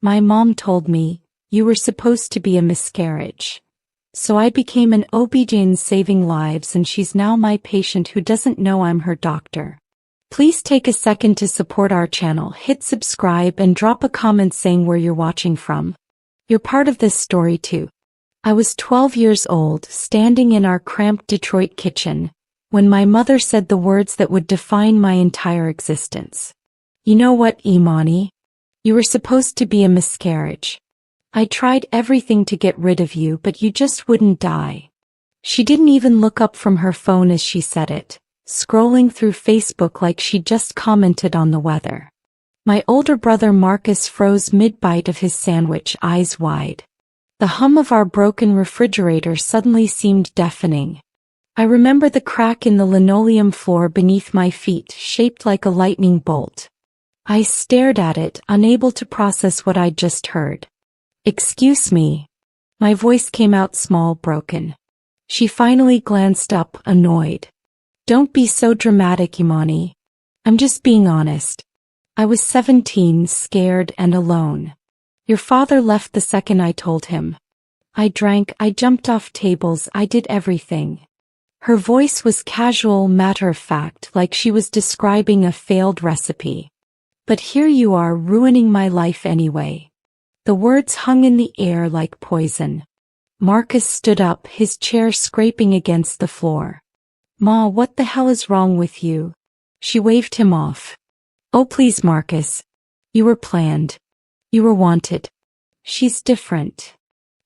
My mom told me, you were supposed to be a miscarriage. So I became an OBGYN saving lives, and she's now my patient who doesn't know I'm her doctor. Please take a second to support our channel, hit subscribe and drop a comment saying where you're watching from. You're part of this story too. I was 12 years old, standing in our cramped Detroit kitchen, when my mother said the words that would define my entire existence. You know what, Imani? You were supposed to be a miscarriage. I tried everything to get rid of you, but you just wouldn't die. She didn't even look up from her phone as she said it, scrolling through Facebook like she'd just commented on the weather. My older brother Marcus froze mid-bite of his sandwich, eyes wide. The hum of our broken refrigerator suddenly seemed deafening. I remember the crack in the linoleum floor beneath my feet, shaped like a lightning bolt. I stared at it, unable to process what I'd just heard. Excuse me. My voice came out small, broken. She finally glanced up, annoyed. Don't be so dramatic, Imani. I'm just being honest. I was 17, scared and alone. Your father left the second I told him. I drank, I jumped off tables, I did everything. Her voice was casual, matter-of-fact, like she was describing a failed recipe. But here you are, ruining my life anyway. The words hung in the air like poison. Marcus stood up, his chair scraping against the floor. Ma, what the hell is wrong with you? She waved him off. Oh please, Marcus. You were planned. You were wanted. She's different.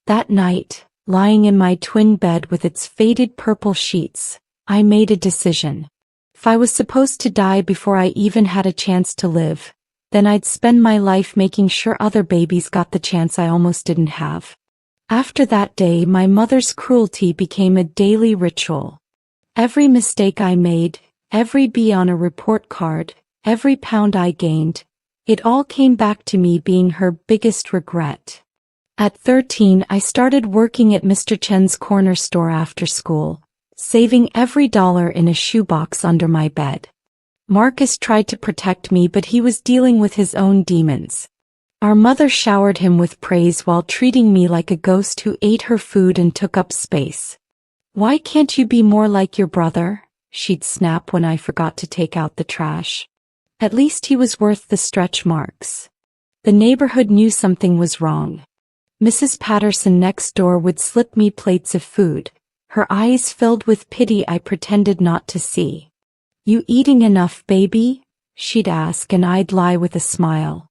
That night, lying in my twin bed with its faded purple sheets, I made a decision. If I was supposed to die before I even had a chance to live, then I'd spend my life making sure other babies got the chance I almost didn't have. After that day, my mother's cruelty became a daily ritual. Every mistake I made, every B on a report card, every pound I gained, it all came back to me being her biggest regret. At 13, I started working at Mr. Chen's corner store after school, saving every dollar in a shoebox under my bed. Marcus tried to protect me, but he was dealing with his own demons. Our mother showered him with praise while treating me like a ghost who ate her food and took up space. Why can't you be more like your brother? She'd snap when I forgot to take out the trash. At least he was worth the stretch marks. The neighborhood knew something was wrong. Mrs. Patterson next door would slip me plates of food, her eyes filled with pity I pretended not to see. You eating enough, baby? She'd ask, and I'd lie with a smile.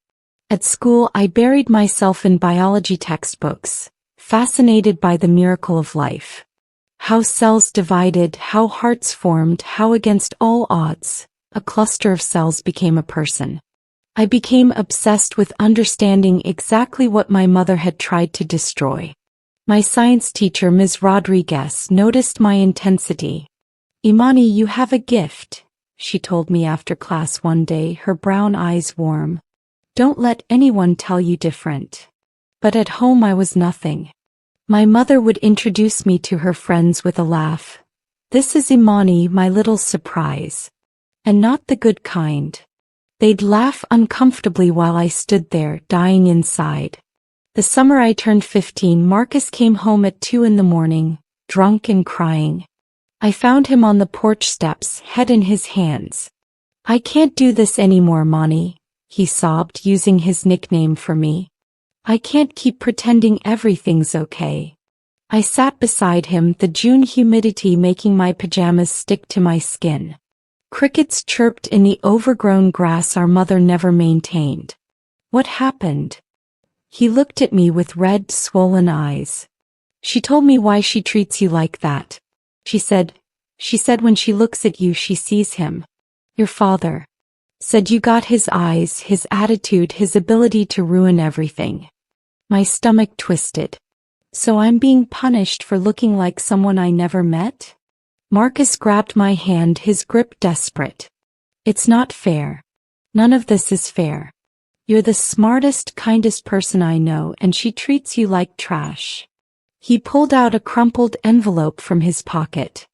At school, I buried myself in biology textbooks, fascinated by the miracle of life. How cells divided, how hearts formed, how against all odds, a cluster of cells became a person. I became obsessed with understanding exactly what my mother had tried to destroy. My science teacher, Ms. Rodriguez, noticed my intensity. Imani, you have a gift, she told me after class one day, her brown eyes warm. Don't let anyone tell you different. But at home I was nothing. My mother would introduce me to her friends with a laugh. This is Imani, my little surprise. And not the good kind. They'd laugh uncomfortably while I stood there, dying inside. The summer I turned 15, Marcus came home at 2 in the morning, drunk and crying. I found him on the porch steps, head in his hands. I can't do this anymore, Moni, he sobbed, using his nickname for me. I can't keep pretending everything's okay. I sat beside him, the June humidity making my pajamas stick to my skin. Crickets chirped in the overgrown grass our mother never maintained. What happened? He looked at me with red, swollen eyes. She told me why she treats you like that. She said when she looks at you she sees him. Your father. Said you got his eyes, his attitude, his ability to ruin everything. My stomach twisted. So I'm being punished for looking like someone I never met? Marcus grabbed my hand, his grip desperate. It's not fair. None of this is fair. You're the smartest, kindest person I know, and she treats you like trash. He pulled out a crumpled envelope from his pocket.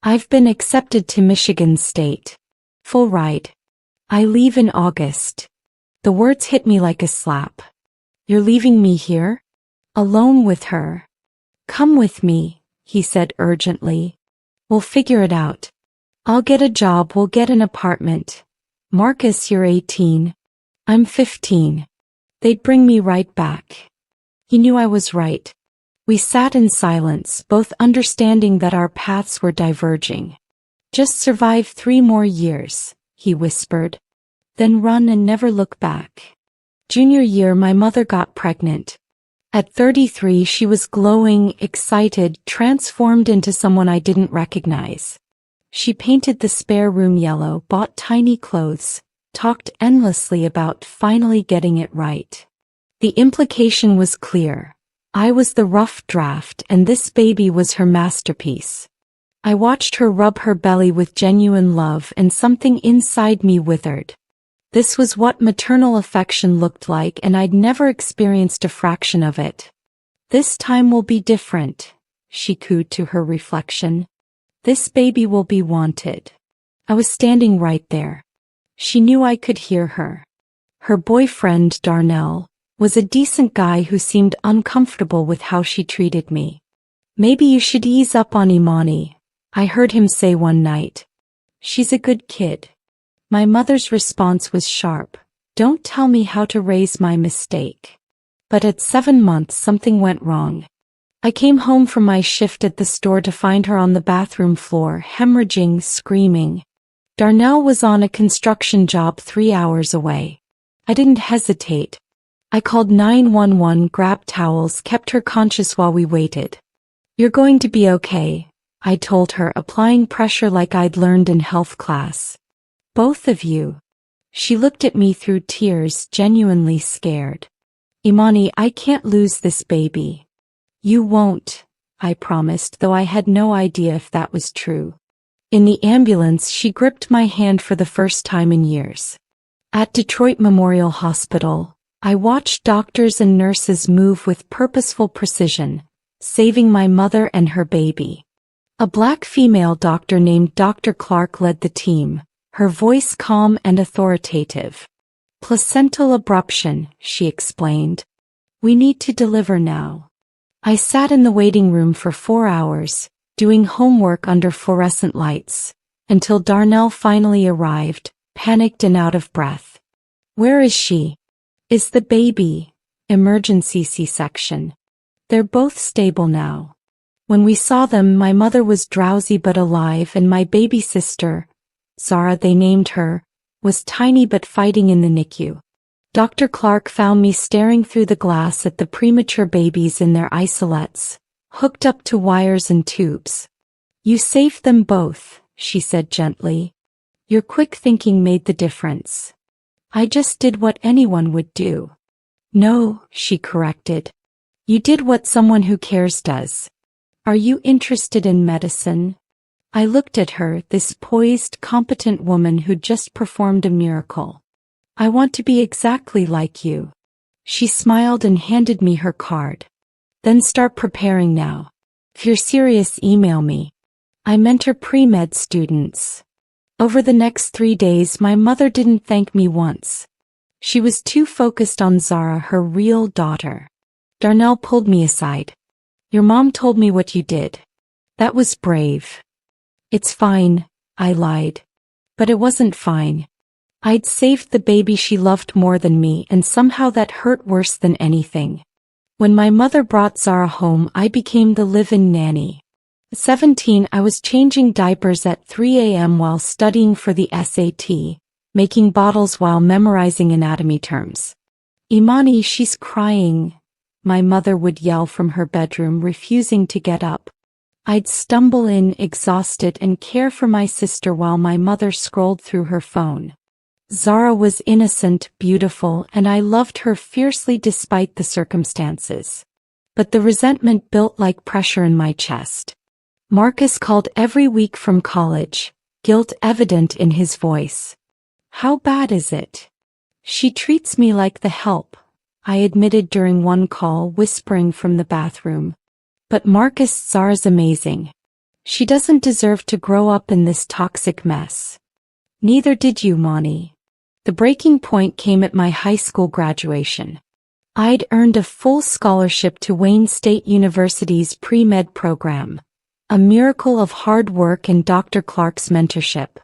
I've been accepted to Michigan State. Full ride. I leave in August. The words hit me like a slap. You're leaving me here? Alone with her? Come with me, he said urgently. We'll figure it out. I'll get a job, we'll get an apartment. Marcus, you're 18. I'm 15. They'd bring me right back. He knew I was right. We sat in silence, both understanding that our paths were diverging. Just survive 3 more years, he whispered. Then run and never look back. Junior year, my mother got pregnant. At 33, she was glowing, excited, transformed into someone I didn't recognize. She painted the spare room yellow, bought tiny clothes, talked endlessly about finally getting it right. The implication was clear. I was the rough draft and this baby was her masterpiece. I watched her rub her belly with genuine love and something inside me withered. This was what maternal affection looked like and I'd never experienced a fraction of it. This time will be different, she cooed to her reflection. This baby will be wanted. I was standing right there. She knew I could hear her. Her boyfriend, Darnell, was a decent guy who seemed uncomfortable with how she treated me. Maybe you should ease up on Imani, I heard him say one night. She's a good kid. My mother's response was sharp. Don't tell me how to raise my mistake. But at 7 months something went wrong. I came home from my shift at the store to find her on the bathroom floor, hemorrhaging, screaming. Darnell was on a construction job 3 hours away. I didn't hesitate. I called 911, grabbed towels, kept her conscious while we waited. You're going to be okay, I told her, applying pressure like I'd learned in health class. Both of you. She looked at me through tears, genuinely scared. Imani, I can't lose this baby. You won't, I promised, though I had no idea if that was true. In the ambulance, she gripped my hand for the first time in years. At Detroit Memorial Hospital, I watched doctors and nurses move with purposeful precision, saving my mother and her baby. A black female doctor named Dr. Clark led the team, her voice calm and authoritative. Placental abruption, she explained. We need to deliver now. I sat in the waiting room for 4 hours, doing homework under fluorescent lights, until Darnell finally arrived, panicked and out of breath. Where is she? Is the baby? Emergency C-section. They're both stable now. When we saw them, my mother was drowsy but alive, and my baby sister, Zara they named her, was tiny but fighting in the NICU. Dr. Clark found me staring through the glass at the premature babies in their isolettes, hooked up to wires and tubes. You saved them both, she said gently. Your quick thinking made the difference. I just did what anyone would do. No, she corrected. You did what someone who cares does. Are you interested in medicine? I looked at her, this poised, competent woman who'd just performed a miracle. I want to be exactly like you. She smiled and handed me her card. Then start preparing now. If you're serious, email me. I mentor pre-med students. Over the next 3 days, my mother didn't thank me once. She was too focused on Zara, her real daughter. Darnell pulled me aside. Your mom told me what you did. That was brave. It's fine, I lied. But it wasn't fine. I'd saved the baby she loved more than me, and somehow that hurt worse than anything. When my mother brought Zara home, I became the live-in nanny. At 17, I was changing diapers at 3 a.m. while studying for the SAT, making bottles while memorizing anatomy terms. Imani, she's crying, my mother would yell from her bedroom, refusing to get up. I'd stumble in, exhausted, and care for my sister while my mother scrolled through her phone. Zara was innocent, beautiful, and I loved her fiercely despite the circumstances. But the resentment built like pressure in my chest. Marcus called every week from college, guilt evident in his voice. How bad is it? She treats me like the help, I admitted during one call, whispering from the bathroom. But Marcus, Zara's amazing. She doesn't deserve to grow up in this toxic mess. Neither did you, Moni. The breaking point came at my high school graduation. I'd earned a full scholarship to Wayne State University's pre-med program, a miracle of hard work and Dr. Clark's mentorship.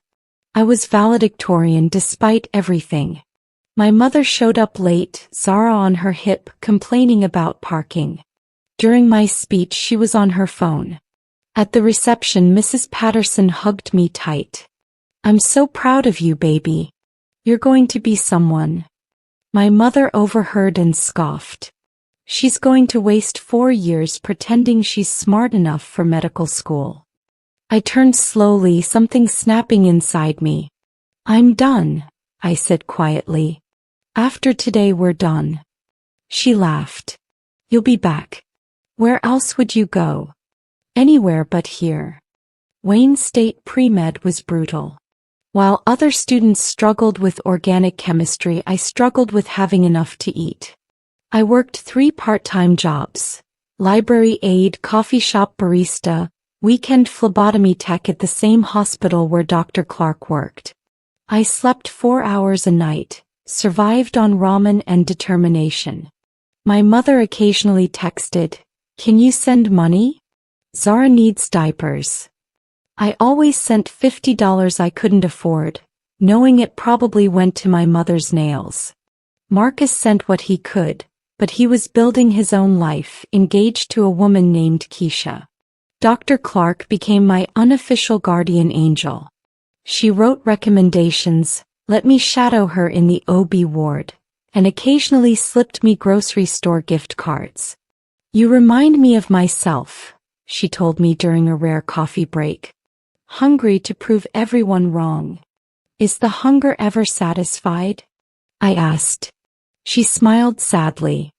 I was valedictorian despite everything. My mother showed up late, Zara on her hip, complaining about parking. During my speech she was on her phone. At the reception Mrs. Patterson hugged me tight. "I'm so proud of you, baby. You're going to be someone." My mother overheard and scoffed. "She's going to waste 4 years pretending she's smart enough for medical school." I turned slowly, something snapping inside me. "I'm done," I said quietly. "After today we're done." She laughed. "You'll be back. Where else would you go?" "Anywhere but here." Wayne State pre-med was brutal. While other students struggled with organic chemistry, I struggled with having enough to eat. I worked 3 part-time jobs: library aide, coffee shop barista, weekend phlebotomy tech at the same hospital where Dr. Clark worked. I slept 4 hours a night, survived on ramen and determination. My mother occasionally texted, "Can you send money? Zara needs diapers." I always sent $50 I couldn't afford, knowing it probably went to my mother's nails. Marcus sent what he could, but he was building his own life, engaged to a woman named Keisha. Dr. Clark became my unofficial guardian angel. She wrote recommendations, let me shadow her in the OB ward, and occasionally slipped me grocery store gift cards. "You remind me of myself," she told me during a rare coffee break. "Hungry to prove everyone wrong. Is the hunger ever satisfied?" I asked. She smiled sadly.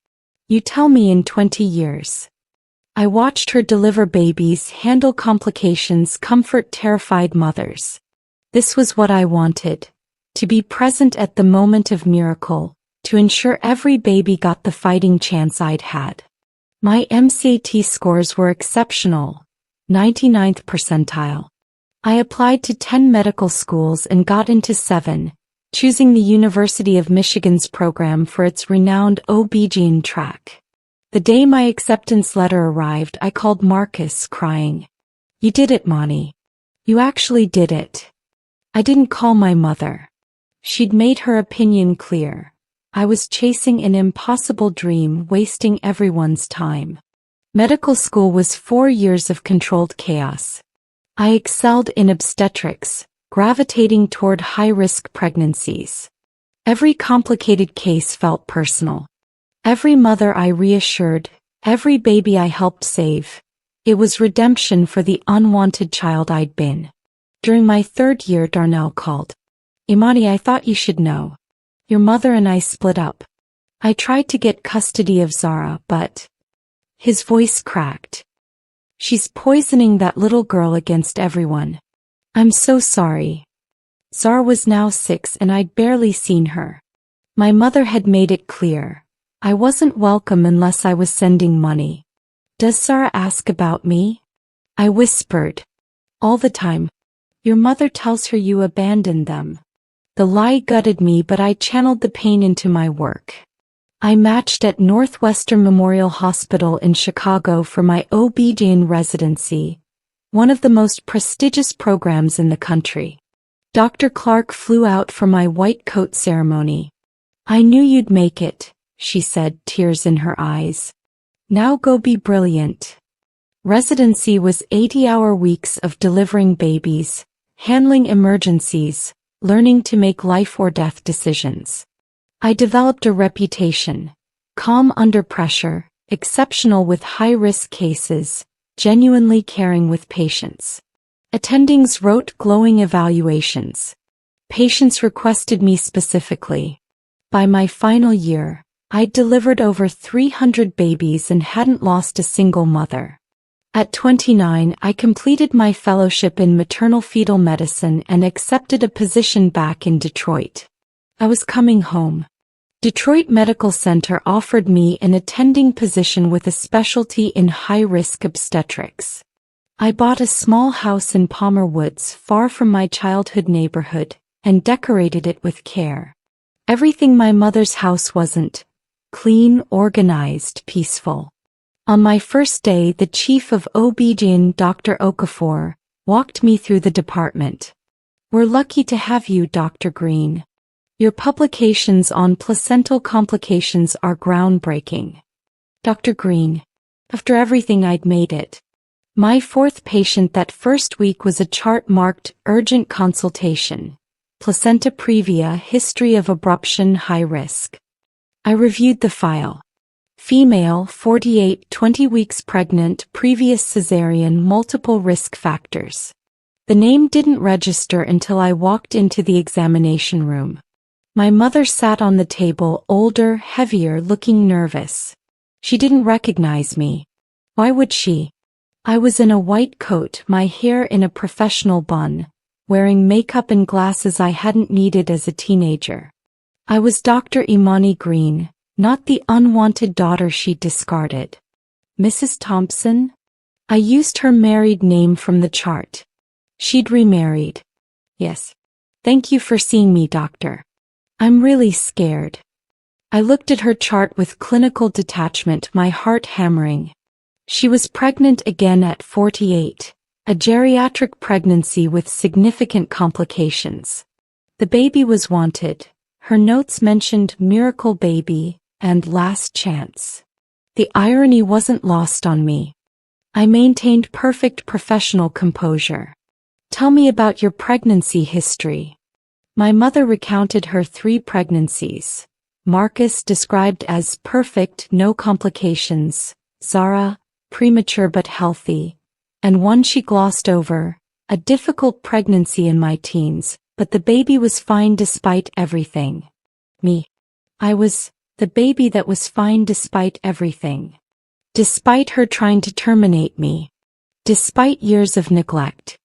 "You tell me in 20 years." I watched her deliver babies, handle complications, comfort terrified mothers. This was what I wanted. To be present at the moment of miracle, to ensure every baby got the fighting chance I'd had. My MCAT scores were exceptional, 99th percentile. I applied to 10 medical schools and got into 7, choosing the University of Michigan's program for its renowned OBGYN track. The day my acceptance letter arrived, I called Marcus, crying. "You did it, Monty. You actually did it." I didn't call my mother. She'd made her opinion clear. I was chasing an impossible dream, wasting everyone's time. Medical school was 4 years of controlled chaos. I excelled in obstetrics, gravitating toward high-risk pregnancies. Every complicated case felt personal. Every mother I reassured, every baby I helped save. It was redemption for the unwanted child I'd been. During my 3rd year, Darnell called. "Imani, I thought you should know. Your mother and I split up. I tried to get custody of Zara, but..." His voice cracked. "She's poisoning that little girl against everyone. I'm so sorry." Zara was now 6 and I'd barely seen her. My mother had made it clear. I wasn't welcome unless I was sending money. "Does Zara ask about me?" I whispered. "All the time. Your mother tells her you abandoned them." The lie gutted me, but I channeled the pain into my work. I matched at Northwestern Memorial Hospital in Chicago for my OB-GYN residency, one of the most prestigious programs in the country. Dr. Clark flew out for my white coat ceremony. "I knew you'd make it," she said, tears in her eyes. "Now go be brilliant." Residency was 80-hour weeks of delivering babies, handling emergencies, learning to make life or death decisions. I developed a reputation: calm under pressure, exceptional with high-risk cases, genuinely caring with patients. Attendings wrote glowing evaluations. Patients requested me specifically. By my final year, I'd delivered over 300 babies and hadn't lost a single mother. At 29, I completed my fellowship in maternal fetal medicine and accepted a position back in Detroit. I was coming home. Detroit Medical Center offered me an attending position with a specialty in high-risk obstetrics. I bought a small house in Palmer Woods, far from my childhood neighborhood, and decorated it with care. Everything my mother's house wasn't: Clean, organized, peaceful. On my first day, the chief of OBGYN, Dr. Okafor, walked me through the department. "We're lucky to have you, Dr. Green. Your publications on placental complications are groundbreaking." Dr. Green. After everything, I'd made it. My fourth patient that first week was a chart marked urgent consultation. Placenta previa, history of abruption, high risk. I reviewed the file. Female, 48, 20 weeks pregnant, previous cesarean, multiple risk factors. The name didn't register until I walked into the examination room. My mother sat on the table, older, heavier, looking nervous. She didn't recognize me. Why would she? I was in a white coat, my hair in a professional bun, wearing makeup and glasses I hadn't needed as a teenager. I was Dr. Imani Green, not the unwanted daughter she'd discarded. Mrs. Thompson? I used her married name from the chart. She'd remarried. Yes. Thank you for seeing me, doctor. I'm really scared. I looked at her chart with clinical detachment, my heart hammering. She was pregnant again at 48, a geriatric pregnancy with significant complications. The baby was wanted. Her notes mentioned miracle baby and last chance. The irony wasn't lost on me. I maintained perfect professional composure. "Tell me about your pregnancy history." My mother recounted her 3 pregnancies. Marcus, described as perfect, no complications. Zara, premature but healthy. And one she glossed over, a difficult pregnancy in my teens, but the baby was fine despite everything. Me. I was the baby that was fine despite everything. Despite her trying to terminate me. Despite years of neglect.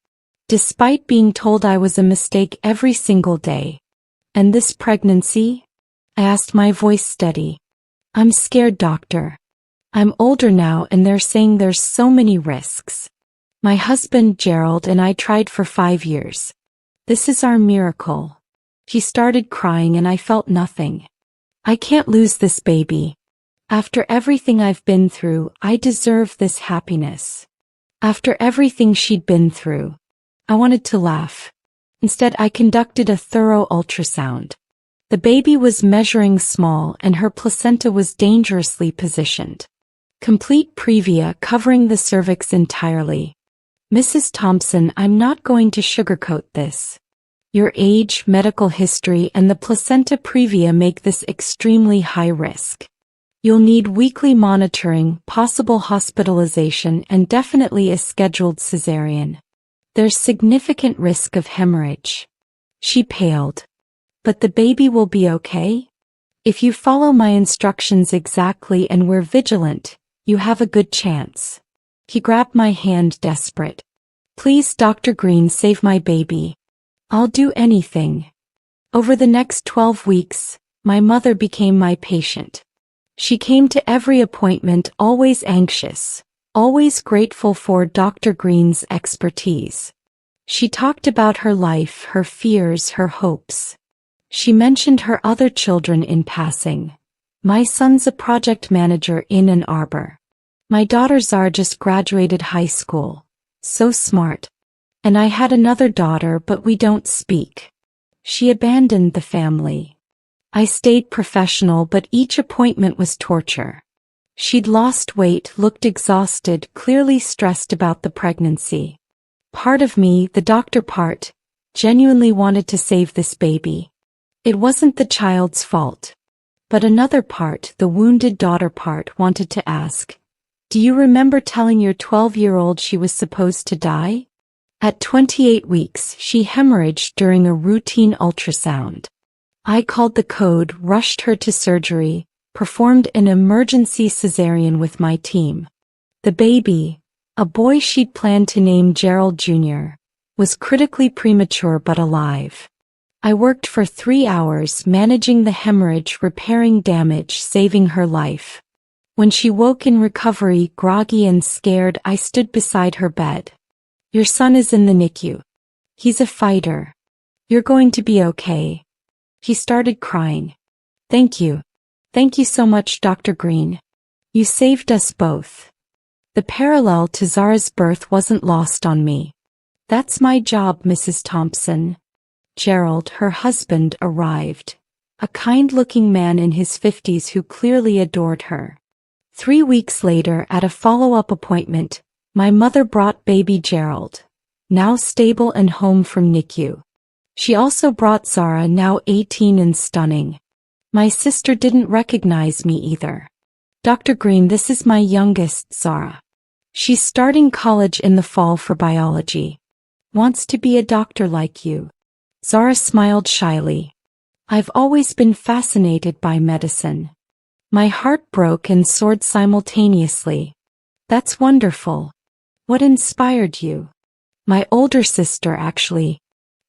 Despite being told I was a mistake every single day. "And this pregnancy?" I asked, my voice steady. "I'm scared, doctor. I'm older now and they're saying there's so many risks. My husband, Gerald, and I tried for 5 years. This is our miracle." She started crying and I felt nothing. I can't lose this baby. After everything I've been through, I deserve this happiness. After everything she'd been through. I wanted to laugh. Instead, I conducted a thorough ultrasound. The baby was measuring small and her placenta was dangerously positioned. Complete previa covering the cervix entirely. "Mrs. Thompson, I'm not going to sugarcoat this. Your age, medical history, and the placenta previa make this extremely high risk. You'll need weekly monitoring, possible hospitalization, and definitely a scheduled cesarean. There's significant risk of hemorrhage." She paled. "But the baby will be okay? If you follow my instructions exactly and we're vigilant, you have a good chance." He grabbed my hand, desperate. "Please, Dr. Green, save my baby. I'll do anything." Over the next 12 weeks, my mother became my patient. She came to every appointment, always anxious, always grateful for Dr. Green's expertise. She talked about her life, her fears, her hopes. She mentioned her other children in passing. "My son's a project manager in Ann Arbor. My daughter Zara just graduated high school. So smart. And I had another daughter, but we don't speak." She abandoned the family. I stayed professional, but each appointment was torture. She'd lost weight, looked exhausted, clearly stressed about the pregnancy. Part of me, the doctor part, genuinely wanted to save this baby. It wasn't the child's fault. But another part, the wounded daughter part, wanted to ask, "Do you remember telling your 12-year-old she was supposed to die?" At 28 weeks, she hemorrhaged during a routine ultrasound. I called the code, rushed her to surgery, performed an emergency cesarean with my team. The baby, a boy she'd planned to name Gerald Jr., was critically premature but alive. I worked for 3 hours managing the hemorrhage, repairing damage, saving her life. When she woke in recovery, groggy and scared, I stood beside her bed. "Your son is in the NICU. He's a fighter. You're going to be okay." He started crying. "Thank you. Thank you so much, Dr. Green. You saved us both. The parallel to Zara's birth wasn't lost on me. That's my job, Mrs. Thompson. Gerald, her husband, arrived. A kind-looking man in his 50s who clearly adored her. 3 weeks later, at a follow-up appointment, my mother brought baby Gerald, now stable and home from NICU. She also brought Zara, now 18 and stunning. My sister didn't recognize me either. Dr. Green, this is my youngest, Zara. She's starting college in the fall for biology. Wants to be a doctor like you. Zara smiled shyly. I've always been fascinated by medicine. My heart broke and soared simultaneously. That's wonderful. What inspired you? My older sister, actually.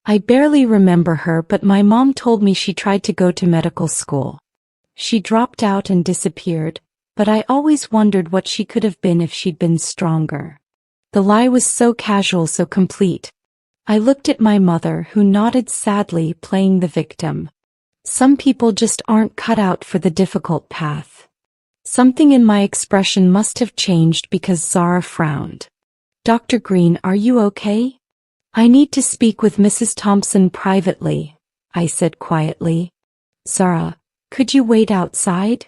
I barely remember her, but my mom told me she tried to go to medical school. She dropped out and disappeared, but I always wondered what she could have been if she'd been stronger. The lie was so casual, so complete. I looked at my mother, who nodded sadly, playing the victim. Some people just aren't cut out for the difficult path. Something in my expression must have changed because Zara frowned. Dr. Green, are you okay? I need to speak with Mrs. Thompson privately, I said quietly. Zara, could you wait outside?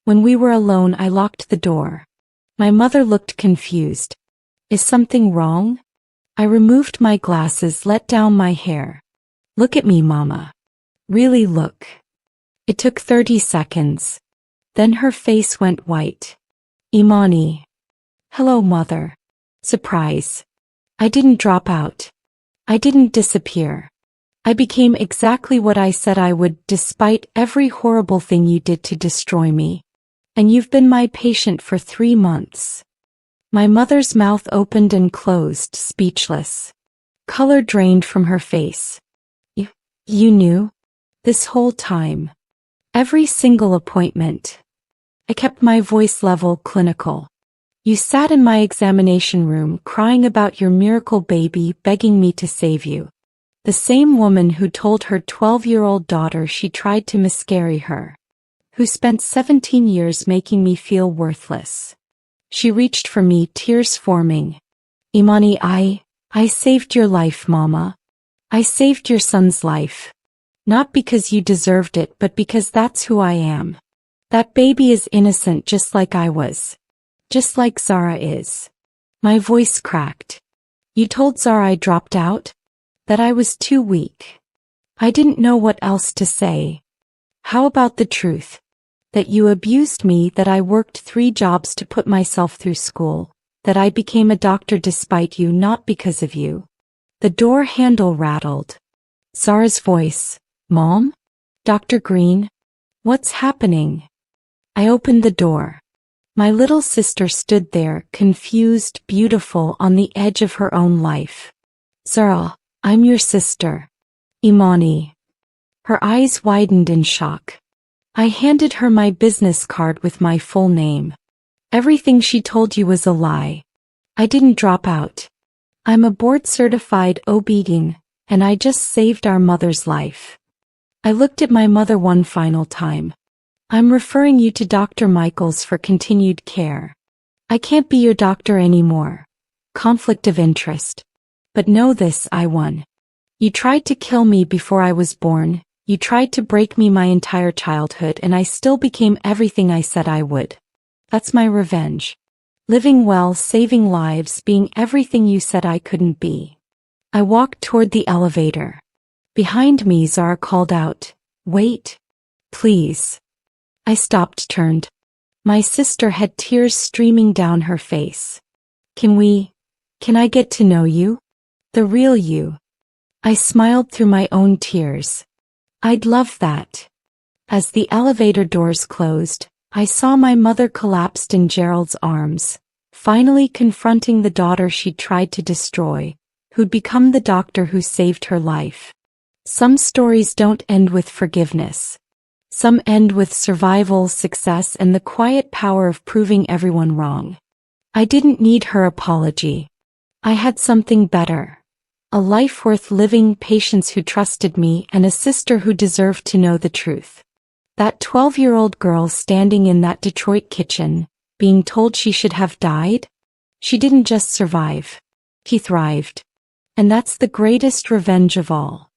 When we were alone, I locked the door. My mother looked confused. Is something wrong? I removed my glasses, let down my hair. Look at me, Mama. Really look. It took 30 seconds. Then her face went white. Imani. Hello, Mother. Surprise. I didn't drop out. I didn't disappear. I became exactly what I said I would, despite every horrible thing you did to destroy me. And you've been my patient for 3 months. My mother's mouth opened and closed, speechless. Color drained from her face. You knew? This whole time. Every single appointment. I kept my voice level, clinical. You sat in my examination room crying about your miracle baby, begging me to save you. The same woman who told her 12-year-old daughter she tried to miscarry her. Who spent 17 years making me feel worthless. She reached for me, tears forming. Imani, I saved your life, Mama. I saved your son's life. Not because you deserved it, but because that's who I am. That baby is innocent just like I was. Just like Zara is. My voice cracked. You told Zara I dropped out? That I was too weak. I didn't know what else to say. How about the truth? That you abused me, that I worked 3 jobs to put myself through school, that I became a doctor despite you, not because of you. The door handle rattled. Zara's voice. Mom? Dr. Green? What's happening? I opened the door. My little sister stood there, confused, beautiful, on the edge of her own life. Zara, I'm your sister. Imani. Her eyes widened in shock. I handed her my business card with my full name. Everything she told you was a lie. I didn't drop out. I'm a board-certified OBGYN, and I just saved our mother's life. I looked at my mother one final time. I'm referring you to Dr. Michaels for continued care. I can't be your doctor anymore. Conflict of interest. But know this, I won. You tried to kill me before I was born. You tried to break me my entire childhood, and I still became everything I said I would. That's my revenge. Living well, saving lives, being everything you said I couldn't be. I walked toward the elevator. Behind me, Zara called out, "Wait. Please." I stopped, turned. My sister had tears streaming down her face. Can I get to know you? The real you. I smiled through my own tears. I'd love that. As the elevator doors closed, I saw my mother collapsed in Gerald's arms, finally confronting the daughter she'd tried to destroy, who'd become the doctor who saved her life. Some stories don't end with forgiveness. Some end with survival, success, and the quiet power of proving everyone wrong. I didn't need her apology. I had something better. A life worth living, patients who trusted me, and a sister who deserved to know the truth. That 12-year-old girl standing in that Detroit kitchen, being told she should have died? She didn't just survive. He thrived. And that's the greatest revenge of all.